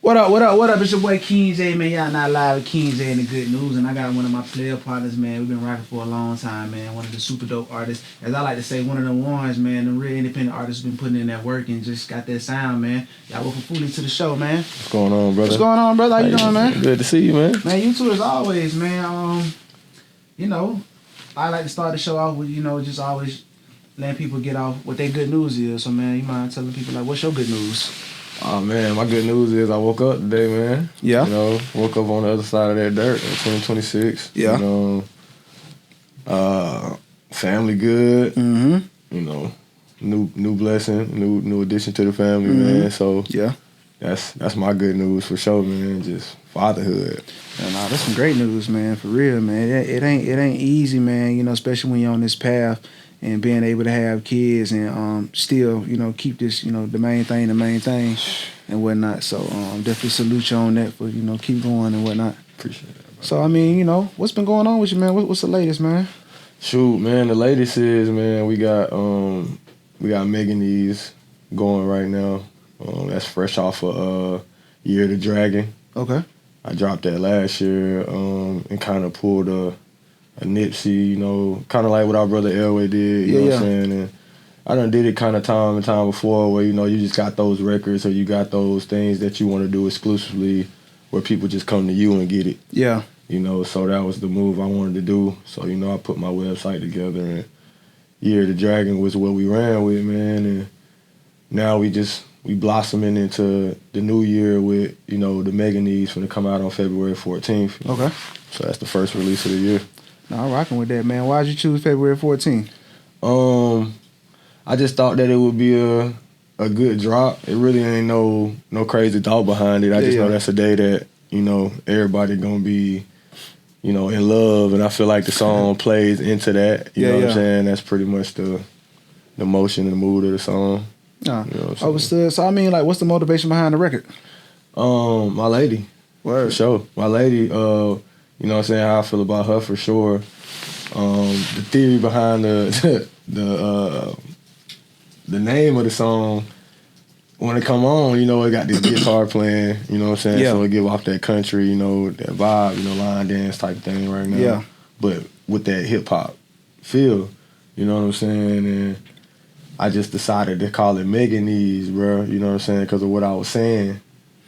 What up, what up, what up? It's your boy King J, man. Y'all not live with King J and the Good News. And I got one of my player partners, man. We've been rocking for a long time, man. One of the super dope artists. As I like to say, one of the ones, man. The real independent artists been putting in that work and just got that sound, man. Y'all welcome Fooly to the show, man. What's going on, brother? What's going on, brother? How you doing, man? Good to see you, man. Man, you too as always, man. You know, I like to start the show off with, you know, just always letting people get off what their good news is. So, man, you mind telling people, like, what's your good news? Oh, man, my good news is I woke up today, man. Yeah. You know, woke up on the other side of that dirt in 2026. Yeah. You know, family good. Mm-hmm. You know, new blessing, new addition to the family, man. So, yeah. That's my good news for sure, man. Just fatherhood. Yeah, nah, that's some great news, man. For real, man. It ain't easy, man. You know, especially when you're on this path and being able to have kids and still, you know, keep this, you know, the main thing and whatnot. So definitely salute you on that for, you know, keep going and whatnot. Appreciate it, bro. So I mean, you know, what's been going on with you, man? What's the latest, man? Shoot, man. The latest is, man, we got Meganese going right now. That's fresh off of Year of the Dragon. Okay. I dropped that last year and kind of pulled a Nipsey, you know, kind of like what our brother Elway did, you know what I'm saying? And I done did it kind of time and time before where, you know, you just got those records or you got those things that you want to do exclusively where people just come to you and get it. Yeah. You know, so that was the move I wanted to do. So, you know, I put my website together and Year of the Dragon was what we ran with, man. And now we blossoming into the new year with, you know, the Meganese finna come out on February 14th. Okay. So that's the first release of the year. Nah, I'm rocking with that, man. Why'd you choose February 14th? I just thought that it would be a good drop. It really ain't no crazy thought behind it. I just know that's a day that, you know, everybody gonna be, you know, in love, and I feel like the song plays into that. You know what I'm saying? That's pretty much the motion and the mood of the song. Nah, you know understood. So I mean, like, what's the motivation behind the record? My lady. Word. For sure. My lady, you know what I'm saying, how I feel about her for sure. The theory behind the name of the song, when it come on, you know, it got this guitar playing, you know what I'm saying? Yeah. So it give off that country, you know, that vibe, you know, line dance type thing right now. Yeah. But with that hip hop feel, you know what I'm saying? And I just decided to call it Meganese, bro, you know what I'm saying? Because of what I was saying.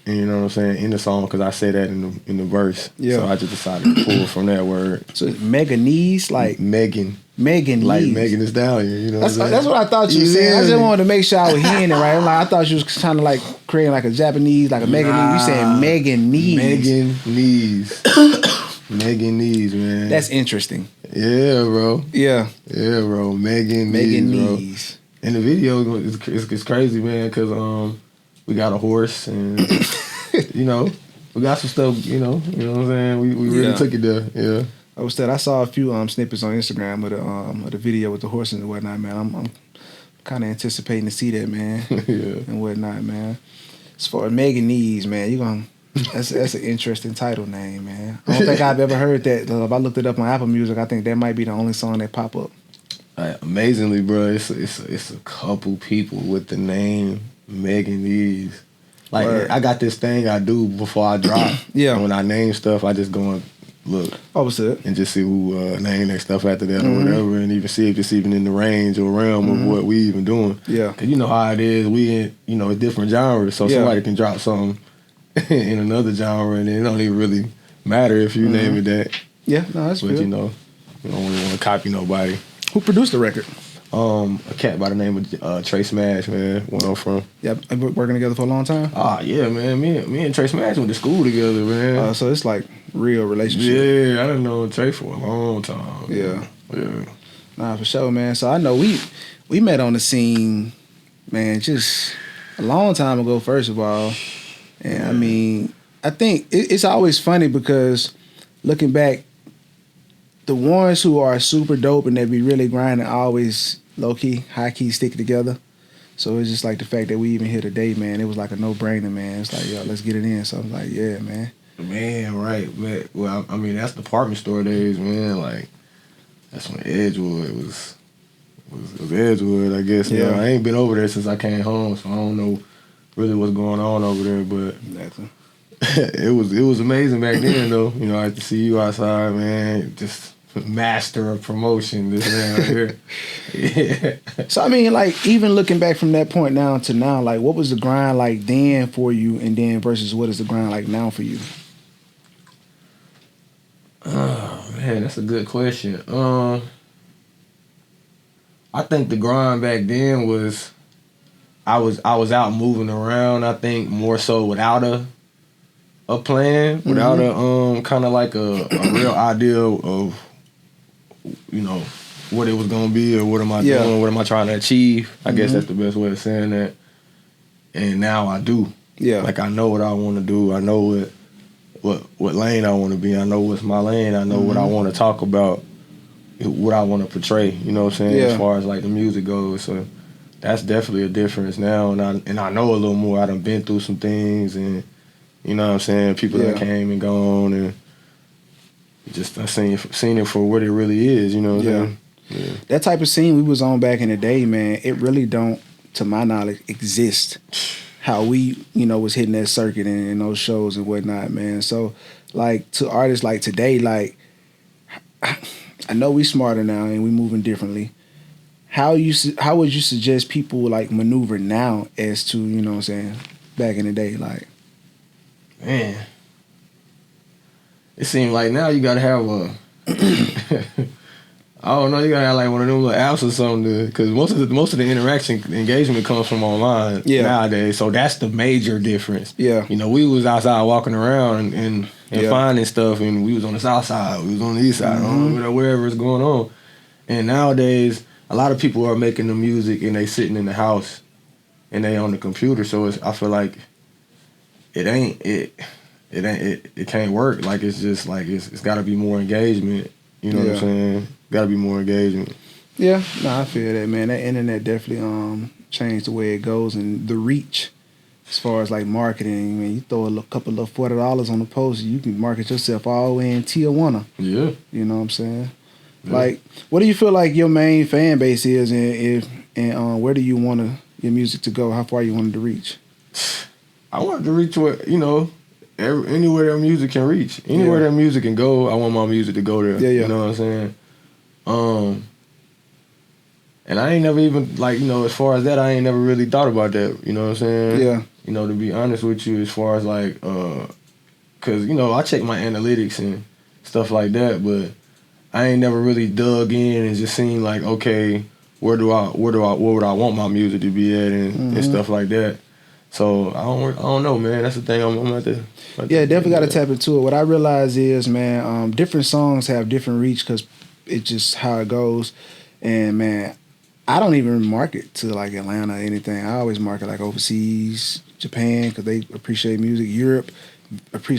And you know what I'm saying, in the song, because I say that in the verse. Yeah. So I just decided to pull from that word. So it's Meganese, like Megan. Meganese. Like Megan Thee Stallion, you know what I'm saying? That's what I thought you were saying. I just wanted to make sure I was hearing it right. I'm like, I thought you was kind of like creating like a Japanese, like a Meganese. You saying Meganese. Meganese, man. That's interesting. Yeah, bro. Yeah. Yeah, bro. Meganese. Bro. And the video is crazy, man, because we got a horse and, you know, we got some stuff, you know what I'm saying? We really took it there, yeah. I saw a few snippets on Instagram of the video with the horse and whatnot, man. I'm kind of anticipating to see that, man, and whatnot, man. As far as Meganese, man, that's an interesting title name, man. I don't think I've ever heard that. If I looked it up on Apple Music, I think that might be the only song that pop up. Amazingly, bro, it's a couple people with the name Meganese. Like, word. I got this thing I do before I drop. Yeah. And when I name stuff, I just go and look. Understood. And just see who name their stuff after that or whatever, and even see if it's even in the range or realm of what we even doing. Yeah. Cause you know how it is. We in, you know, different genres, so somebody can drop something in another genre, and it don't even really matter if you name it that. Yeah, no, that's good. But you know, you don't really want to copy nobody. Who produced the record? A cat by the name of Trey Smash, man. Where I'm from. Yeah, been working together for a long time? Yeah, man. Me and Trey Smash went to school together, man. So it's like real relationship. Yeah, I done known Trey for a long time. Yeah. Yeah. Nah, for sure, man. So I know we met on the scene, man, just a long time ago, first of all. And I mean, I think it's always funny because looking back, the ones who are super dope and they be really grinding always low-key, high-key stick together. So it's just like the fact that we even here today, man, it was like a no-brainer, man. It's like, yo, let's get it in. So I was like, yeah, man. Man, right. Man. Well, I mean, that's department store days, man. Like, that's when Edgewood was Edgewood, I guess. Yeah. You know, I ain't been over there since I came home, so I don't know really what's going on over there, but exactly. it was amazing back then though. You know, I had to see you outside, man. Just master of promotion, this man right here. Yeah. So I mean, like even looking back from that point now to now, like what was the grind like then for you, and then versus what is the grind like now for you? Oh man, that's a good question. I think the grind back then was I was out moving around. I think more so without a plan, without a kind of like a real idea of, you know, what it was gonna be or what am I doing, what am I trying to achieve. I guess that's the best way of saying that. And now I do. Yeah. Like I know what I want to do. I know what lane I want to be. I know what's my lane. I know what I want to talk about, what I want to portray. You know what I'm saying? Yeah. As far as like the music goes. So that's definitely a difference now. And I know a little more. I done been through some things, and you know what I'm saying? People that came and gone, and just I seen it for what it really is. You know what I'm saying? Yeah. That type of scene we was on back in the day, man, it really don't, to my knowledge, exist. How we, you know, was hitting that circuit and those shows and whatnot, man. So, like, to artists like today, like, I know we smarter now and we moving differently. How would you suggest people, like, maneuver now as to, you know what I'm saying, back in the day, like? Man. It seems like now you gotta have a... I don't know, you gotta have like one of them little apps or something, because most of the interaction engagement comes from online nowadays. So that's the major difference. Yeah, you know, we was outside walking around and finding stuff, and we was on the south side, we was on the east side, wherever it's going on. And nowadays, a lot of people are making the music and they sitting in the house and they on the computer. So I feel like it can't work. Like it's just like it's got to be more engagement. You know what I'm saying? Got to be more engagement. Yeah, no, I feel that, man. That internet definitely changed the way it goes and the reach as far as like marketing. Man, you throw a couple of $40 on the post, you can market yourself all the way in Tijuana. Yeah, you know what I'm saying? Yeah. Like, what do you feel like your main fan base is, and where do you want your music to go? How far you want it to reach? I want it to reach where, you know, anywhere that music can reach. Anywhere that music can go, I want my music to go there. You know what I'm saying? And I ain't never even, like, you know, as far as that, I ain't never really thought about that. You know what I'm saying? Yeah. You know, to be honest with you, as far as like, cause you know, I check my analytics and stuff like that, but I ain't never really dug in and just seen like, okay, where would I want my music to be at and stuff like that. So I don't know, man. That's the thing. I'm at the. Definitely got to tap into it. What I realize is, man, different songs have different reach because it's just how it goes. And man, I don't even market to like Atlanta or anything. I always market like overseas, Japan, because they appreciate music. Europe,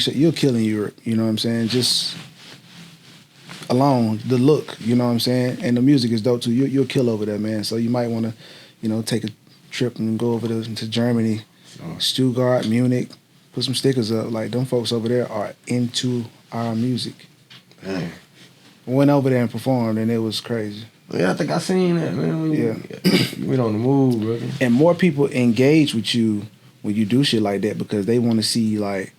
you'll kill in Europe. You know what I'm saying? Just alone, the look. You know what I'm saying? And the music is dope too. You'll kill over there, man. So you might want to, you know, take a trip and go over to Germany. Stuttgart, Munich, put some stickers up. Like, them folks over there are into our music. Dang. Went over there and performed, and it was crazy. Yeah, I think I seen that, man. You went on the move, brother. And more people engage with you when you do shit like that because they want to see, like,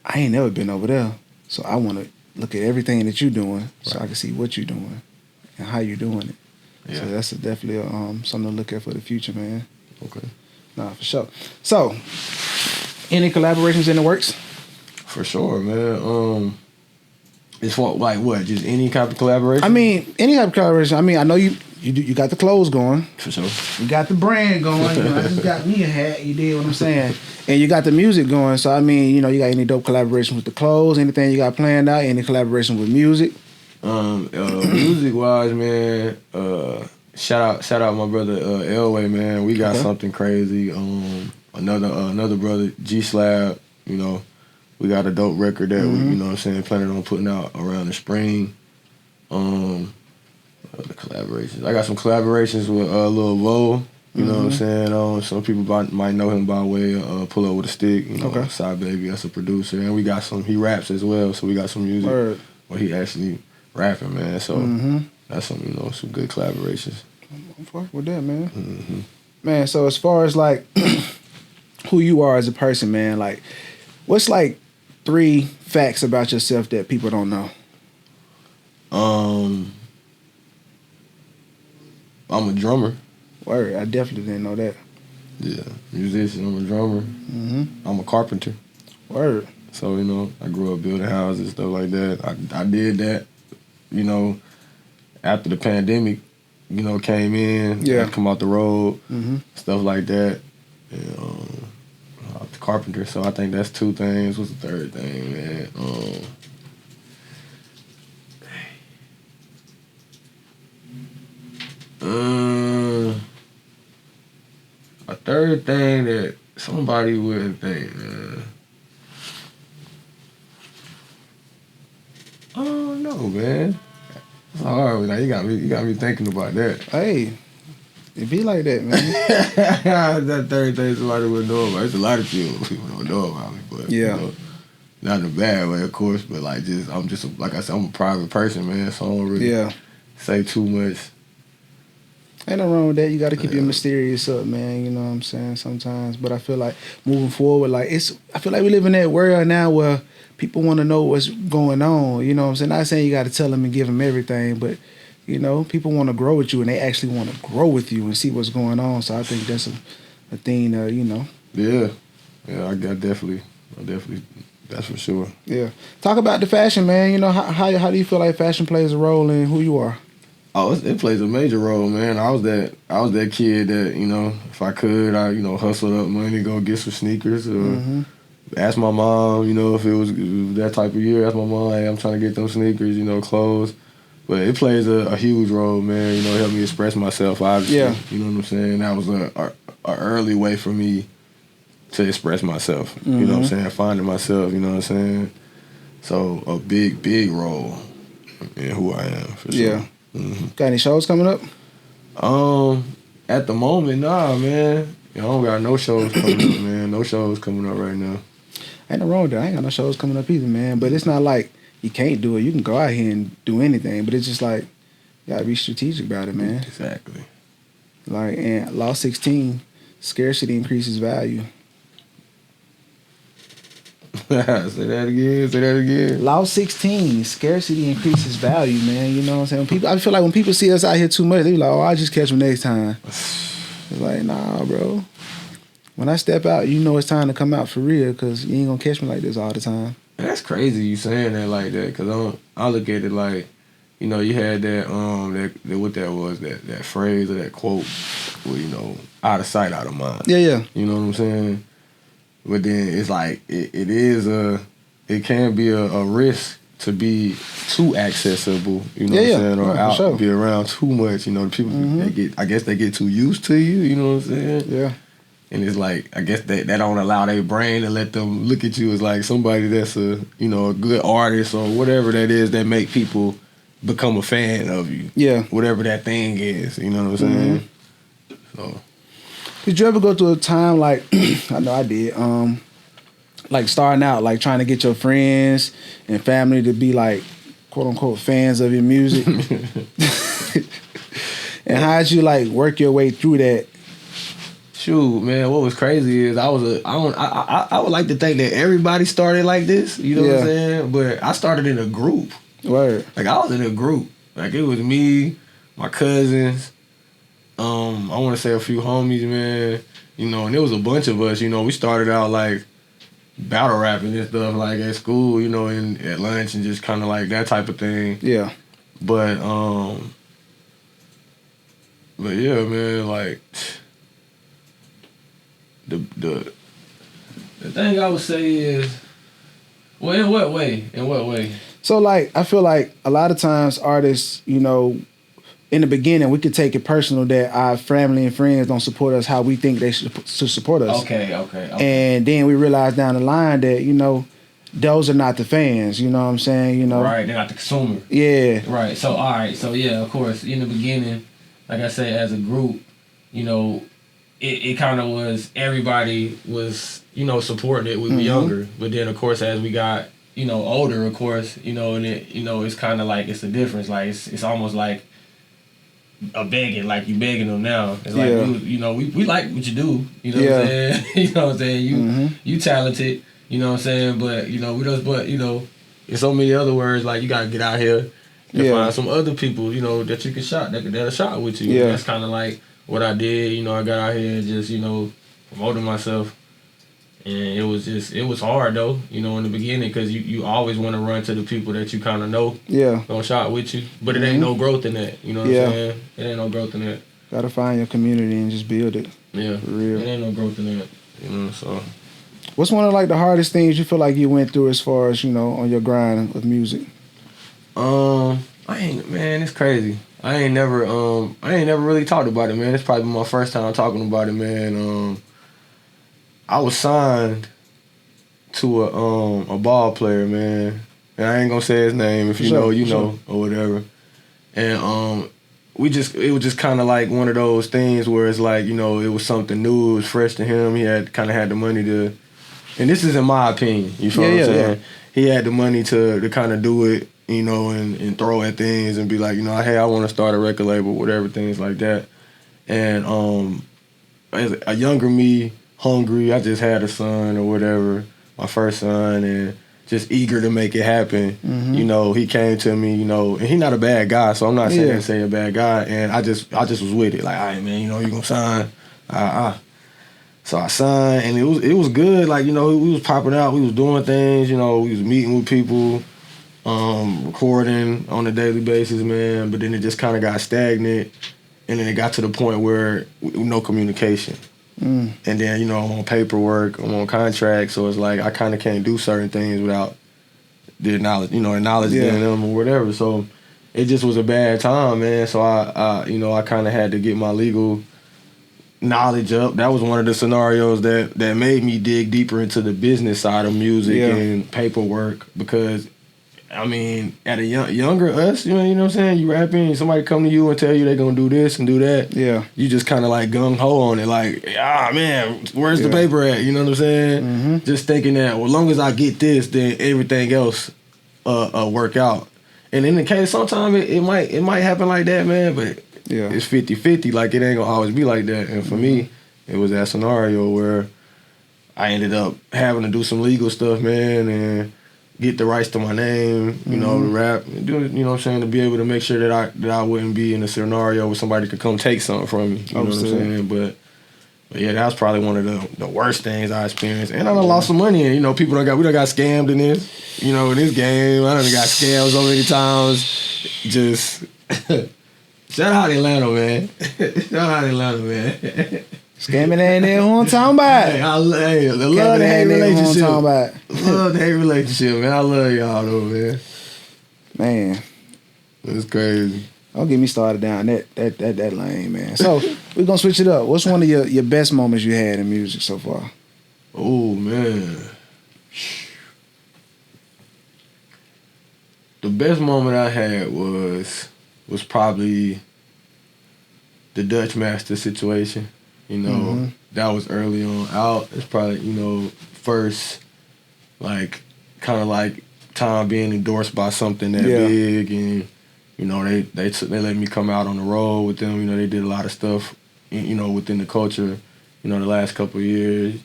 I ain't never been over there, so I want to look at everything that you're doing so I can see what you're doing and how you're doing it. Yeah. So that's definitely something to look at for the future, man. Okay. Nah, for sure. So, any collaborations in the works? For sure, man. It's for like what? Just any type of collaboration? I mean, any type of collaboration. I mean, I know you got the clothes going. For sure. You got the brand going. You know, I just got me a hat. You did what I'm saying. And you got the music going. So, I mean, you know, you got any dope collaboration with the clothes? Anything you got planned out? Any collaboration with music? Music-wise, man, shout out my brother Elway, man. We got something crazy. Another brother, G-Slab, you know, we got a dope record that we, you know what I'm saying, planning on putting out around the spring. Other collaborations. I got some collaborations with Lil Vo, you know what I'm saying? Some people might know him by way of Pull Up With a Stick, you know, Side Baby, that's a producer. And we got he raps as well, so we got some music where he actually rapping, man. So that's some, you know, some good collaborations. I'm fucking with that, man. Man, so as far as like who you are as a person, man, like what's like 3 facts about yourself that people don't know. I'm a drummer. Word, I definitely didn't know that. Yeah, musician. I'm a drummer. I'm a carpenter. Word. So, you know, I grew up building houses, stuff like that. I did that, you know, after the pandemic, you know, came in, had to come out the road, stuff like that. And, I was a carpenter, so I think that's 2 things. What's the 3rd thing, man? A 3rd thing that somebody wouldn't think, man. I don't know, man. It's hard. Like, you got me thinking about that. Hey, it be like that, man. That 3rd thing somebody wouldn't know about. There's a lot of people don't know about me, but you know, not in a bad way, of course. But like, like I said, I'm a private person, man. So I don't really say too much. Ain't nothing wrong with that. You got to keep your mysterious up, man. You know what I'm saying? Sometimes, but I feel like moving forward, like I feel like we live in that world now where people want to know what's going on. You know what I'm saying? Not saying you got to tell them and give them everything, but you know, people want to grow with you, and they actually want to grow with you and see what's going on. So I think that's a thing, you know. Yeah, I definitely, that's for sure. Yeah, talk about the fashion, man. You know, how do you feel like fashion plays a role in who you are? Oh, it plays a major role, man. I was that kid that, you know, if I could, I, you know, hustled up money to go get some sneakers or ask my mom, you know, if it was that type of year, ask my mom, hey, I'm trying to get them sneakers, you know, clothes. But it plays a huge role, man. You know, it helped me express myself, obviously. Yeah. You know what I'm saying? That was a early way for me to express myself. You know what I'm saying? Finding myself, you know what I'm saying? So a big role in who I am, for sure. Yeah. Got any shows coming up? At the moment, nah, man. I don't got no shows coming up, man. No shows coming up right now. Ain't no wrong with that. I ain't got no shows coming up either, man. But it's not like you can't do it. You can go out here and do anything, but it's just like you gotta be strategic about it, man. Exactly. Like, and Law 16, scarcity increases value. Say that again. Law 16, scarcity increases value, man. You know what I'm saying? I feel like when people see us out here too much, they be like, oh, I'll just catch them next time. It's like, nah, bro. When I step out, you know it's time to come out for real, because you ain't gonna catch me like this all the time. That's crazy you saying that like that, because I look at it like, you know, you had that what that was, that phrase or that quote, well, you know, out of sight, out of mind. Yeah. You know what I'm saying? But then it's like it can be a risk to be too accessible, you know what I'm saying, or out be around too much. You know, people they get too used to you. You know what I'm saying? Yeah. And it's like, I guess that don't allow their brain to let them look at you as like somebody that's a good artist or whatever that is that make people become a fan of you. Yeah. Whatever that thing is, you know what I'm saying? So. Did you ever go through a time like, I know I did, like starting out, like trying to get your friends and family to be like, quote unquote, fans of your music? And how'd you like work your way through that? Shoot, man, what was crazy is I would like to think that everybody started like this, you know what I'm saying? But I started in a group. Word. Like I was in a group. Like it was me, my cousins, I want to say a few homies, man. You know, and there was a bunch of us, you know, we started out like battle rapping and stuff like at school, you know, and at lunch and just kind of like that type of thing. Yeah. But yeah, man, like the thing I would say is, well, in what way? In what way? So like I feel like a lot of times artists, you know, in the beginning, we could take it personal that our family and friends don't support us how we think they should support us. Okay. And then we realize down the line that, you know, those are not the fans, you know what I'm saying? You know, right, they're not the consumer. Yeah. Right. So all right, so yeah, of course, in the beginning, like I said, as a group, you know, it kind of was, everybody was, you know, supporting it. We were younger. But then of course as we got, you know, older, of course, you know, and it, you know, it's kind of like, it's a difference. Like it's almost like a begging, like you begging them now. It's like, you know, we like what you do. You know what I'm saying? You know what I'm saying? You talented. You know what I'm saying? But in so many other words, like you gotta get out here and find some other people, that you can shot that'll shot with you. Yeah. And that's kind of like what I did. I got out here and just promoting myself. And it was hard though, in the beginning, because you always want to run to the people that you kind of know. Yeah. Don't shot with you. But it ain't no growth in that. You know what I'm saying? It ain't no growth in that. Gotta find your community and just build it. Yeah. For real. It ain't no growth in that. So. What's one of like the hardest things you feel like you went through as far as, on your grind with music? Man, it's crazy. I ain't never really talked about it, man. It's probably my first time talking about it, man. I was signed to a ball player, man, and I ain't gonna say his name. If you know, you know, or whatever. And it was just kind of like one of those things where it's like, it was something new, it was fresh to him. He had the money to, and this is in my opinion. You feel what I'm saying? Yeah. He had the money to kind of do it, and throw at things and be like, hey, I want to start a record label, whatever, things like that. And as a younger me, hungry, I just had a son or whatever, my first son, and just eager to make it happen. Mm-hmm. He came to me, and he's not a bad guy, so I'm not saying a bad guy. And I just was with it, like, all right, man, you gonna sign. So I signed, and it was good. Like, we was popping out, we was doing things, we was meeting with people, recording on a daily basis, man. But then it just kind of got stagnant, and then it got to the point where no communication. And then, I'm on paperwork, I'm on contract, so it's like I kind of can't do certain things without their knowledge, getting them or whatever. So it just was a bad time, man. So I kind of had to get my legal knowledge up. That was one of the scenarios that made me dig deeper into the business side of music and paperwork, because I mean, at a younger us, you know what I'm saying? You rapping, and somebody come to you and tell you they're gonna do this and do that. Yeah. You just kind of like gung ho on it, like, man, where's the paper at? You know what I'm saying? Mm-hmm. Just thinking that, well, as long as I get this, then everything else work out. And in the case, sometimes it might happen like that, man. But it's 50-50. Like, it ain't gonna always be like that. And for me, it was that scenario where I ended up having to do some legal stuff, man, and get the rights to my name, to rap, and do, what I'm saying, to be able to make sure that I wouldn't be in a scenario where somebody could come take something from me. You know what I'm saying? But yeah, that was probably one of the worst things I experienced. And I done lost some money, and we done got scammed in this, in this game. I done got scammed so many times. Just shout out Atlanta, man. Shout out Atlanta, man. Scamming ain't there who I'm talking about. Hey, the love to hate relationship. Love to hate relationship, man. I love y'all though, man. Man. It's crazy. Don't get me started down that lane, man. So we're gonna switch it up. What's one of your best moments you had in music so far? Oh man. The best moment I had was probably the Dutch Master situation. That was early on out. It's probably, first, like, kind of like time being endorsed by something that big, and, they let me come out on the road with them. They did a lot of stuff, within the culture, the last couple of years.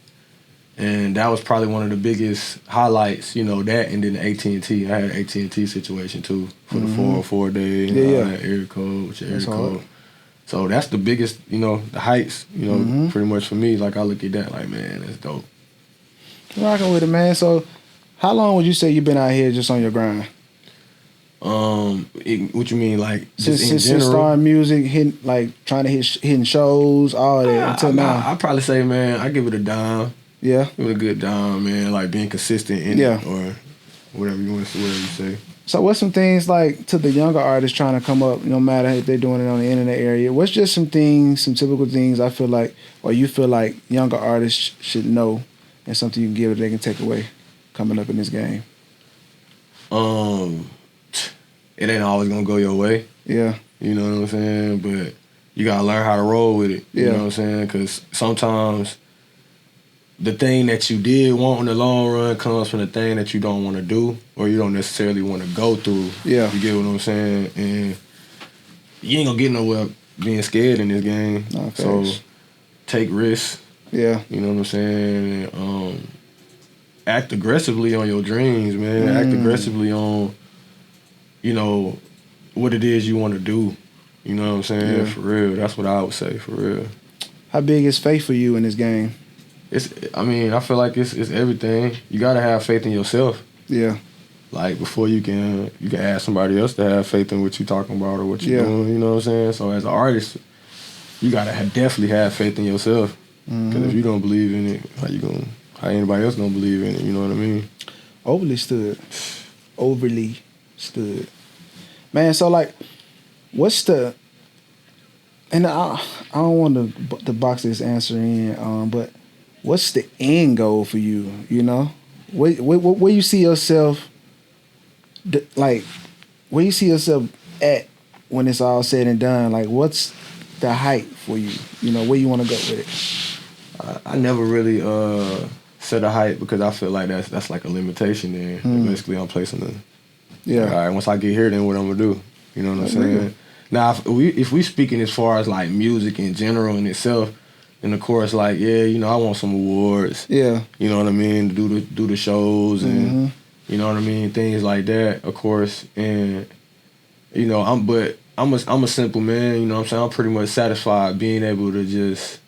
And that was probably one of the biggest highlights, that, and then the AT&T. I had an AT&T situation, too, for the 404 day, that air code. So that's the biggest, the heights, pretty much for me. Like, I look at that like, man, that's dope. Rocking with it, man. So how long would you say you've been out here just on your grind? What you mean, like, since starting music, trying to hitting shows, all that until now? I'd probably say, man, I give it a dime. Yeah. Give it a good dime, man. Like, being consistent in it, or whatever you want to say, whatever you say. So what's some things, like, to the younger artists trying to come up, no matter if they're doing it on the internet area, what's just some typical things I feel like, or you feel like younger artists should know, and something you can give that they can take away coming up in this game? It ain't always gonna go your way. Yeah. You know what I'm saying? But you gotta learn how to roll with it. You know what I'm saying? Because sometimes the thing that you did want in the long run comes from the thing that you don't want to do, or you don't necessarily want to go through. Yeah. You get what I'm saying? And you ain't gonna get nowhere being scared in this game. Okay. So take risks. Yeah. You know what I'm saying? act aggressively on your dreams, man. Act aggressively on, you know, what it is you want to do. You know what I'm saying? Yeah. For real. That's what I would say, for real. How big is faith for you in this game? I feel like it's everything. You gotta have faith in yourself. Yeah. Like before you can ask somebody else to have faith in what you're talking about or what you're doing. You know what I'm saying? So as an artist, you gotta definitely have faith in yourself. Because if you don't believe in it, how anybody else gonna believe in it? You know what I mean? Overly stood. Man, so like, what's the? And I don't want to box this answer in, but what's the end goal for you? You know, where you see yourself, like, where you see yourself at when it's all said and done? Like, what's the height for you? You know, where you want to go with it? I never really set a height because I feel like that's like a limitation. Then basically I'm placing the. Yeah. All right. Once I get here, then what I'm gonna do? You know what I'm saying? Real. Now, if we speaking as far as like music in general in itself, then of course, like you know, I want some awards. Yeah. You know what I mean? Do the shows and you know what I mean, things like that. Of course, and you know, I'm a simple man. You know what I'm saying? I'm pretty much satisfied being able to just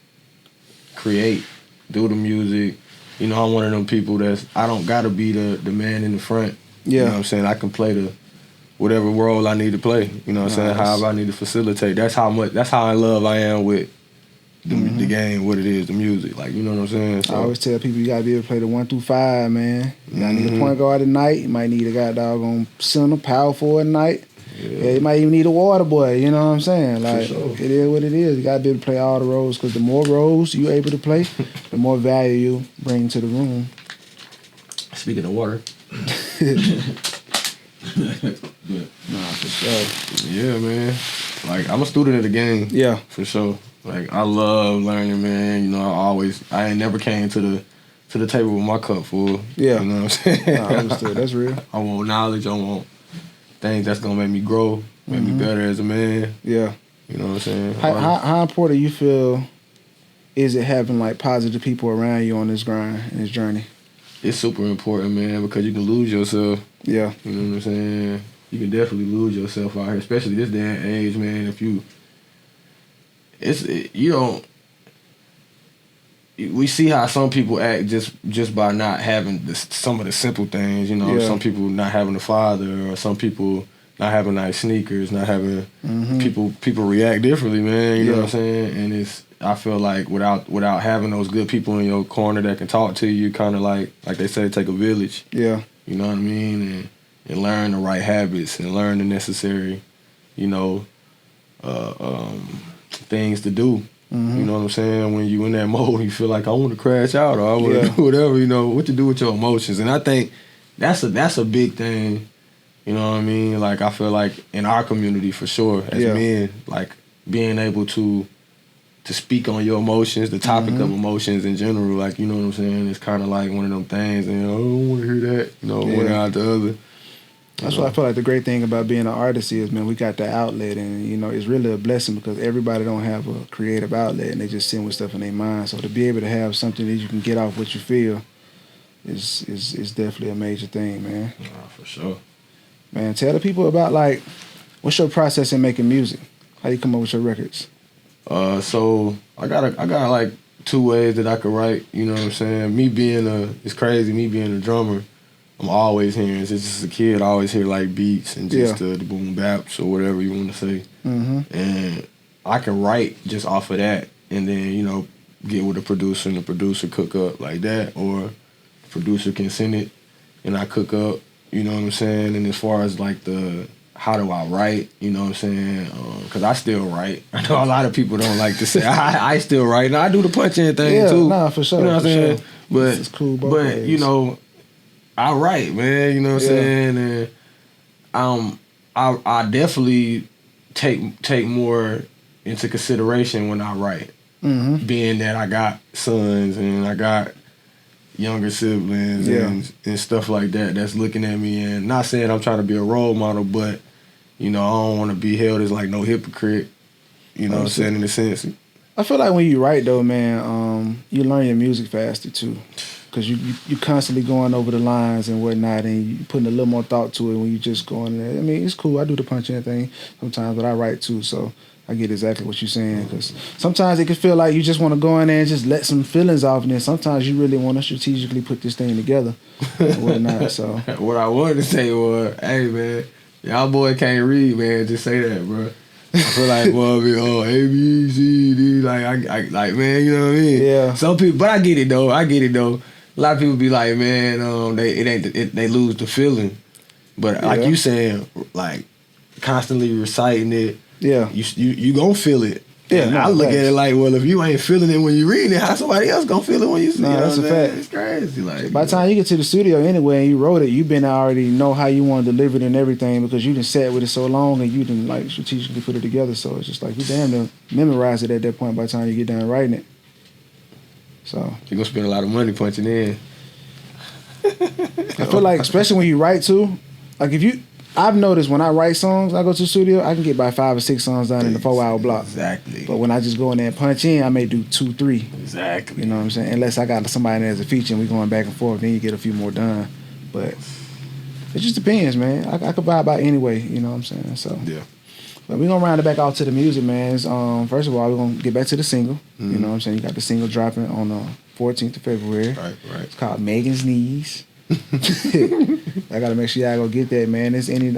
create, do the music. You know, I'm one of them people I don't gotta be the man in the front. Yeah. You know what I'm saying? I can play whatever role I need to play. You know what I'm saying? However I need to facilitate. That's how in love I am with the game, what it is, the music. Like, you know what I'm saying? So, I always tell people you gotta be able to play the 1 through 5, man. You gotta need a point guard at night. You might need a guy doggone center, power forward at night. Yeah, you might even need a water boy, you know what I'm saying? Like, it is what it is. You gotta be able to play all the roles, because the more roles you able to play, the more value you bring to the room. Speaking of water. Nah, for sure. Yeah, man. Like, I'm a student of the game. Yeah. For sure. Like, I love learning, man. You know, I ain't never came to the table with my cup full. Yeah. You know what I'm saying? Nah, I understood. That's real. I want knowledge. I want things that's gonna make me grow, make me better as a man. Yeah. You know what I'm saying? How important you feel is it having like positive people around you on this grind and this journey? It's super important, man, because you can lose yourself. Yeah. You know what I'm saying? You can definitely lose yourself out here, especially this day and age, man. We see how some people act just by not having some of the simple things, you know. Yeah. Some people not having a father, or some people not having nice sneakers, not having people react differently, man. You know what I'm saying? And I feel like without having those good people in your corner that can talk to you, kind of like they say, take a village. Yeah. You know what I mean? And learn the right habits and learn the necessary, you know, things to do. You know what I'm saying? When you in that mode, you feel like I want to crash out or I want to do whatever, you know, what to do with your emotions. And I think that's a big thing, you know what I mean? Like, I feel like in our community, for sure, as men, like being able to speak on your emotions, the topic of emotions in general, like, you know what I'm saying? It's kind of like one of them things, and, you know, I don't want to hear that, you know, one out the other. That's what I feel like the great thing about being an artist is, man, we got the outlet, and, you know, it's really a blessing because everybody don't have a creative outlet, and they just sit with stuff in their mind. So to be able to have something that you can get off what you feel is definitely a major thing, man. For sure. Man, tell the people about, like, what's your process in making music? How you come up with your records? So I got like 2 ways that I could write, you know what I'm saying? It's crazy, me being a drummer, I'm always hearing, since just a kid, I always hear like beats and just the boom baps or whatever you want to say. And I can write just off of that and then, you know, get with a producer and the producer cook up like that, or the producer can send it and I cook up, you know what I'm saying? And as far as like how do I write, you know what I'm saying? Because I still write. I know a lot of people don't like to say I still write. And I do the punch-in thing too. Nah, for sure. You know what I'm saying? Sure. But, it's cool you know, I write, man, you know what I'm saying? And I definitely take more into consideration when I write. Being that I got sons and I got younger siblings and stuff like that that's looking at me, and not saying I'm trying to be a role model, but, you know, I don't want to be held as like no hypocrite, you know what I'm saying, in a sense. I feel like when you write though, man, you learn your music faster too. because you constantly going over the lines and whatnot, and you putting a little more thought to it when you just going there. I mean, it's cool. I do the punching thing sometimes, but I write too, so I get exactly what you're saying. Because sometimes it can feel like you just want to go in there and just let some feelings off, and then sometimes you really want to strategically put this thing together and whatnot. So what I wanted to say was, hey man, y'all boy can't read, man. Just say that, bro. I feel like, well, A, B, C, D, like, I like, man, you know what I mean? Yeah. Some people, but I get it though. A lot of people be like, man, they lose the feeling. But like you saying, like, constantly reciting it, yeah, you gonna feel it. Yeah, I look at it like, well, if you ain't feeling it when you reading it, how somebody else gonna feel it when you see it? No, that's a fact. It's crazy. Like, by the time you get to the studio anyway and you wrote it, you been already know how you want to deliver it and everything because you done sat with it so long and you done like strategically put it together. So it's just like you damn near memorize it at that point by the time you get done writing it. So you're gonna spend a lot of money punching in. I feel like, especially when you write too, like I've noticed when I write songs, I go to the studio, I can get about 5 or 6 songs done in a 4-hour block. Exactly. But when I just go in there and punch in, I may do 2, 3. Exactly. You know what I'm saying? Unless I got somebody in there as a feature and we going back and forth, then you get a few more done. But it just depends, man. I could vibe out anyway, you know what I'm saying? So yeah. But we're gonna round it back out to the music, man. First of all, we're gonna get back to the single. You know what I'm saying? You got the single dropping on the 14th of February. Right. It's called Megan's Knees. I gotta make sure y'all go get that, man. Is any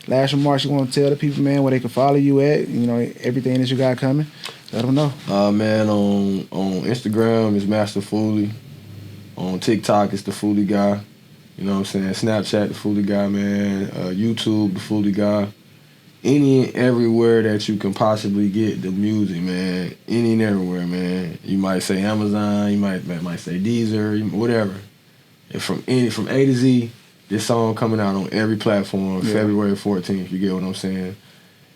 last remarks you want to tell the people, man, where they can follow you at? You know, everything that you got coming. Let them know. Man, on Instagram is Master Fooly. On TikTok it's the Fooly Guy. You know what I'm saying? Snapchat the Fooly Guy, man. YouTube the Fooly Guy. Any and everywhere that you can possibly get the music, man. Any and everywhere, man. You might say Amazon. You might say Deezer. Whatever. And from A to Z, this song coming out on every platform, February 14th. You get what I'm saying?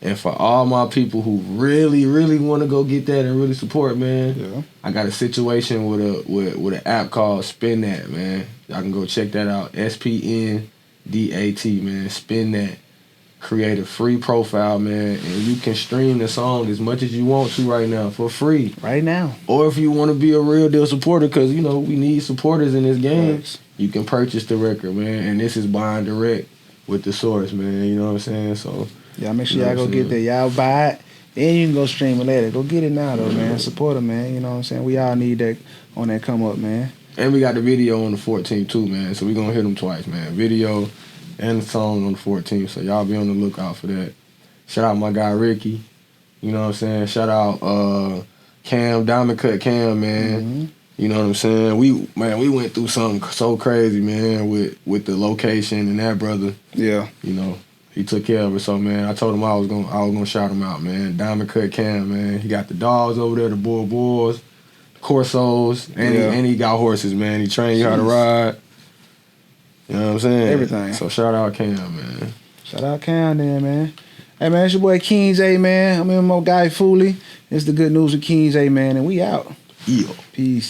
And for all my people who really, really want to go get that and really support, man, I got a situation with an app called Spin That, man. Y'all can go check that out. SPNDAT, man. Spin That. Create a free profile, man, and you can stream the song as much as you want to right now for free. Right now. Or if you want to be a real deal supporter, because, you know, we need supporters in this game, you can purchase the record, man, and this is buying direct with the source, man, you know what I'm saying? So y'all make sure y'all go get that. Y'all buy it, then you can go stream it later. Go get it now, though, man. Support them, man, you know what I'm saying? We all need that on that come up, man. And we got the video on the 14th, too, man, so we going to hit them twice, man. Video and the song on the 14th, so y'all be on the lookout for that. Shout out my guy Ricky, you know what I'm saying? Shout out Cam, Diamond Cut Cam, man. Mm-hmm. You know what I'm saying? We went through something so crazy, man, with the location and that brother. Yeah. You know, he took care of it, so man, I told him I was gonna shout him out, man. Diamond Cut Cam, man. He got the dogs over there, the Bulls, Corsos, and he got horses, man. He trained you how to ride. You know what I'm saying? Everything. So shout out Cam, man. Shout out Cam there, man. Hey, man, it's your boy King J, man. I'm in my guy Fooly. It's the good news with King J, man, and we out. Yeah. Peace.